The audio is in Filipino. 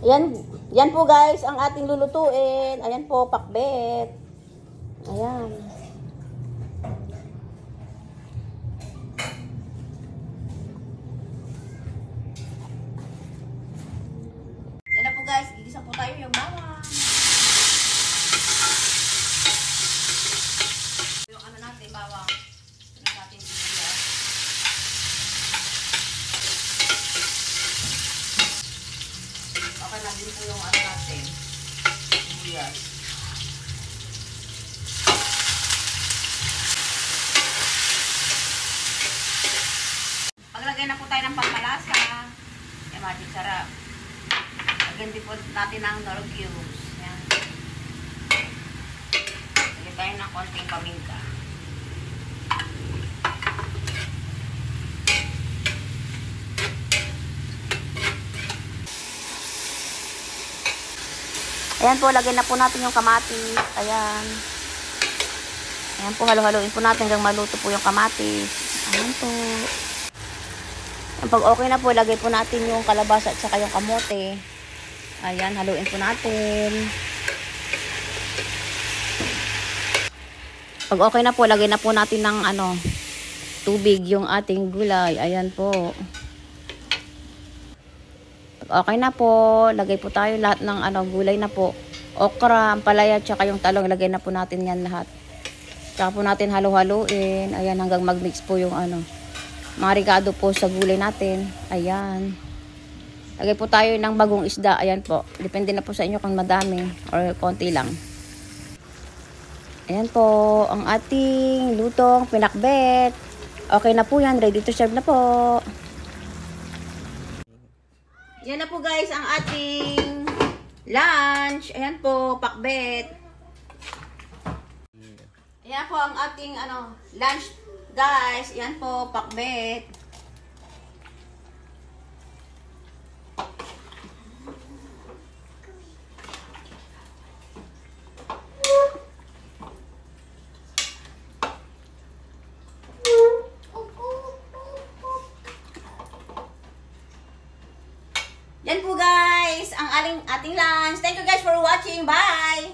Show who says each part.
Speaker 1: Ayan, yan po guys ang ating lulutuin. Ayan po, pakbet. Ayan. Yan na po guys, gigisa po tayo yung bawang. Yung ano natin, bawang. Tignan natin sibuyas. Okay na din po yung ano natin, sibuyas. Paglagay na po tayo ng pampalasa. Yan, magic sarap. Lagyan din po natin ang nor cubes. Yan. Lagyan tayo ng konting paminta. Ayan po, lagyan na po natin yung kamatis. Ayan. Ayan po, halo-haloin po natin hanggang maluto po yung kamatis. Ayan po. Pag okay na po, lagay po natin yung kalabasa at saka yung kamote. Ayan, haluin po natin. Pag okay na po, lagay na po natin ng tubig yung ating gulay. Ayan po. Okay na po, lagay po tayo lahat ng gulay na po. Okra, ampalaya, tsaka yung talong, lagay na po natin yan lahat. Tsaka po natin halo-haluin. Ayan, hanggang mag-mix po yung marigado po sa gulay natin. Ayan. Lagay po tayo ng bagong isda. Ayan po. Depende na po sa inyo kung madami or konti lang. Ayan po, ang ating lutong pinakbet. Okay na po yan, ready to serve na po. Yan na po guys ang ating lunch. Ayan po, pakbet. Ayan po ang ating lunch guys. Ayan po, pakbet. Yan po guys, ang ating lunch. Thank you guys for watching. Bye!